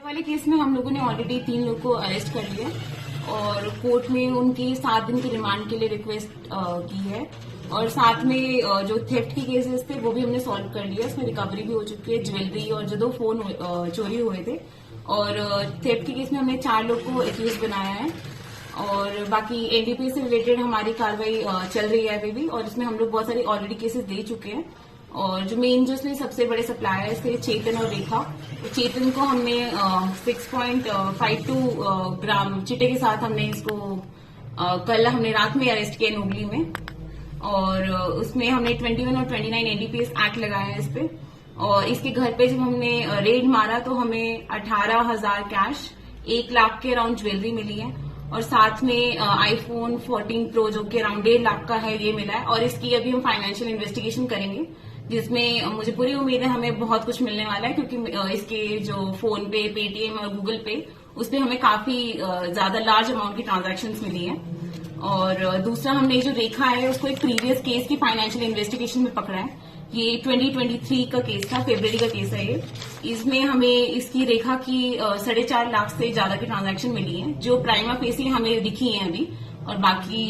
वाले केस में हम लोगों ने ऑलरेडी 3 लोग को अरेस्ट कर लिया और कोर्ट में उनकी 7 दिन की रिमांड के लिए रिक्वेस्ट की है और साथ में जो थेफ्ट की केसेस थे वो भी हमने सॉल्व कर लिया। उसमें रिकवरी भी हो चुकी है, ज्वेलरी और जो 2 फोन चोरी हुए थे। और थेफ्ट के केस में हमने 4 लोग को एक्यूज बनाया है और बाकी एनडीपीएस से रिलेटेड हमारी कार्रवाई चल रही है अभी भी। और इसमें हम लोग बहुत सारे ऑलरेडी केसेस दे चुके हैं और जो मेन जो इसमें सबसे बड़े सप्लायर्स थे चेतन और रेखा, चेतन को हमने 6.52 ग्राम चिट्टे के साथ हमने इसको कल हमने रात में अरेस्ट किया नोगली में और उसमें हमने 21 और 29 एनडीपीएस एक्ट लगाया है इस पे। और इसके घर पे जब हमने रेड मारा तो हमें 18,000 कैश, 1 लाख के अराउंड ज्वेलरी मिली है और साथ में आईफोन 14 प्रो जो कि अराउंड 1.5 लाख का है ये मिला है। और इसकी अभी हम फाइनेंशियल इन्वेस्टिगेशन करेंगे जिसमें मुझे पूरी उम्मीद है हमें बहुत कुछ मिलने वाला है क्योंकि इसके जो फोन पे, पेटीएम और गूगल पे उस पर हमें काफी ज्यादा लार्ज अमाउंट की ट्रांजैक्शंस मिली हैं। और दूसरा हमने जो रेखा है उसको एक प्रीवियस केस की फाइनेंशियल इन्वेस्टिगेशन में पकड़ा है। ये 2023 का केस था, फरवरी का केस है ये। इसमें हमें इसकी रेखा की 4.5 लाख से ज्यादा की ट्रांजैक्शन मिली है जो प्राइमा फेसी हमें दिखी है अभी। और बाकी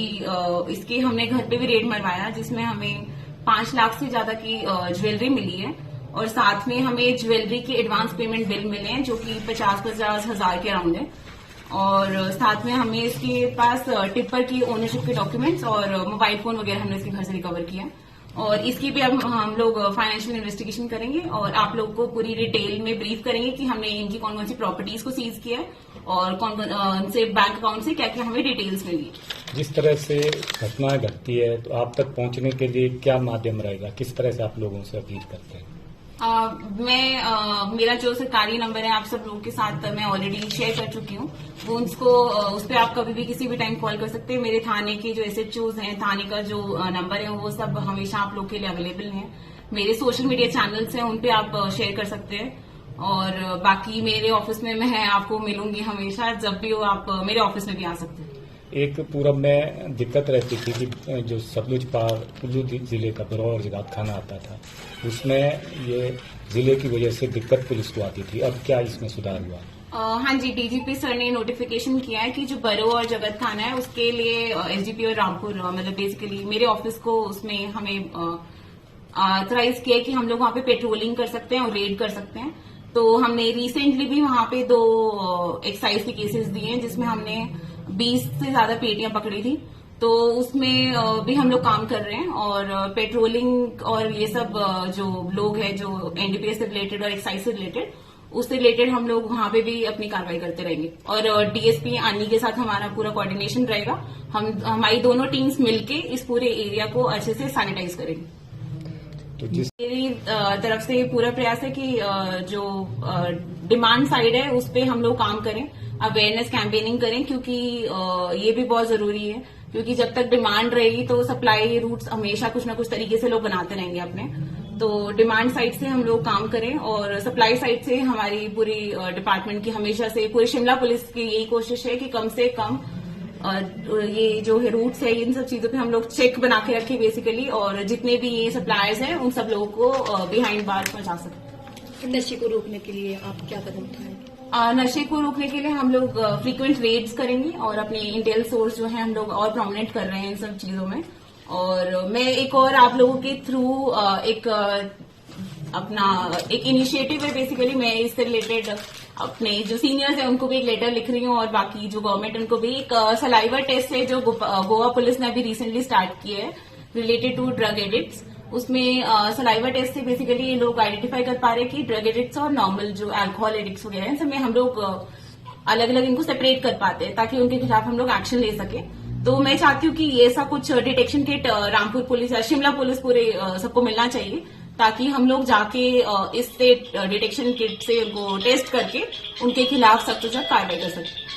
इसके हमने घर पे भी रेड मरवाया जिसमें हमें 5 लाख से ज्यादा की ज्वेलरी मिली है और साथ में हमें ज्वेलरी के एडवांस पेमेंट बिल मिले हैं जो कि 50-50 हजार के अराउंड है। और साथ में हमें इसके पास टिप्पर की ओनरशिप के डॉक्यूमेंट्स और मोबाइल फोन वगैरह हमने इसके घर से रिकवर किया और इसकी भी अब हम लोग फाइनेंशियल इन्वेस्टिगेशन करेंगे और आप लोग को पूरी डिटेल में ब्रीफ करेंगे कि हमने इनकी कौन कौन सी प्रॉपर्टीज को सीज किया है और कौन कौन से बैंक अकाउंट से क्या क्या हमें डिटेल्स मिली। जिस तरह से घटनाएं घटती है तो आप तक पहुंचने के लिए क्या माध्यम रहेगा, किस तरह से आप लोगों से अपील करते हैं? मेरा जो सरकारी नंबर है आप सब लोगों के साथ मैं ऑलरेडी शेयर कर चुकी हूँ। वो उस पर आप कभी भी किसी भी टाइम कॉल कर सकते हैं। मेरे थाने के जो एसएचओज हैं, थाने का जो नंबर है वो सब हमेशा आप लोग के लिए अवेलेबल हैं। मेरे सोशल मीडिया चैनल्स हैं उन पे आप शेयर कर सकते हैं और बाकी मेरे ऑफिस में मैं आपको मिलूंगी हमेशा, जब भी हो आप मेरे ऑफिस में भी आ सकते हैं। एक पूरब में दिक्कत रहती थी कि जो सतलुज पार कुल्लू जिले का बरौर जिगात खाना आता था उसमें ये जिले की वजह से दिक्कत पुलिस को आती थी, अब क्या इसमें सुधार हुआ? हाँ जी, डीजीपी सर ने नोटिफिकेशन किया है कि जो बरो और जगत थाना है उसके लिए एसडीपी और रामपुर मतलब बेसिकली मेरे ऑफिस को उसमें हमें ऑथराइज किया है कि हम लोग वहाँ पे पेट्रोलिंग कर सकते हैं और रेड कर सकते हैं। तो हमने रिसेंटली भी वहाँ पे 2 एक्साइज के केसेस दिए हैं जिसमें हमने 20 से ज्यादा पेटियां पकड़ी थी। तो उसमें भी हम लोग काम कर रहे हैं और पेट्रोलिंग और ये सब जो लोग हैं जो एनडीपीएस से रिलेटेड और एक्साइज से रिलेटेड उससे रिलेटेड हम लोग वहां पे भी अपनी कार्रवाई करते रहेंगे। और डीएसपी आनी के साथ हमारा पूरा कोऑर्डिनेशन रहेगा। हमारी दोनों टीम्स मिलके इस पूरे एरिया को अच्छे से सैनिटाइज करेंगे। तो मेरी तरफ से पूरा प्रयास है कि जो डिमांड साइड है उस पे हम लोग काम करें, अवेयरनेस कैंपेनिंग करें क्योंकि ये भी बहुत जरूरी है क्योंकि जब तक डिमांड रहेगी तो सप्लाई रूट्स हमेशा कुछ ना कुछ तरीके से लोग बनाते रहेंगे अपने। तो डिमांड साइड से हम लोग काम करें और सप्लाई साइड से हमारी पूरी डिपार्टमेंट की हमेशा से पूरी शिमला पुलिस की यही कोशिश है कि कम से कम ये जो है रूट्स है इन सब चीजों पे हम लोग चेक बना के रखें बेसिकली और जितने भी ये सप्लायर्स हैं उन सब लोगों को बिहाइंड बार पहुंचा सकें। नशे को रोकने के लिए आप क्या कदम उठाएंगे? नशे को रोकने के लिए हम लोग फ्रीक्वेंट रेड्स करेंगे और अपने इंटेल सोर्स जो है हम लोग और प्रोमिनेंट कर रहे हैं इन सब चीजों में। और मैं एक और आप लोगों के थ्रू एक इनिशिएटिव है बेसिकली, मैं इससे रिलेटेड अपने जो सीनियर्स हैं उनको भी एक लेटर लिख रही हूँ और बाकी जो गवर्नमेंट उनको भी एक सलाइवा टेस्ट है जो गोवा पुलिस ने अभी रिसेंटली स्टार्ट किया है रिलेटेड टू ड्रग एडिक्ट्स। उसमें सलाइवा टेस्ट से बेसिकली ये लोग आइडेंटिफाई कर पा रहे हैं कि ड्रग एडिक्ट्स और नॉर्मल जो अल्कोहल एडिक्ट्स वगैरह हैं सब में हम लोग अलग अलग इनको सेपरेट कर पाते हैं ताकि उनके खिलाफ हम लोग एक्शन ले सके। तो मैं चाहती हूँ कि ये ऐसा कुछ डिटेक्शन किट रामपुर पुलिस या शिमला पुलिस पूरे सबको मिलना चाहिए ताकि हम लोग जाके इस डिटेक्शन किट से उनको टेस्ट करके उनके खिलाफ सख्त से सख्त कार्रवाई कर सकें।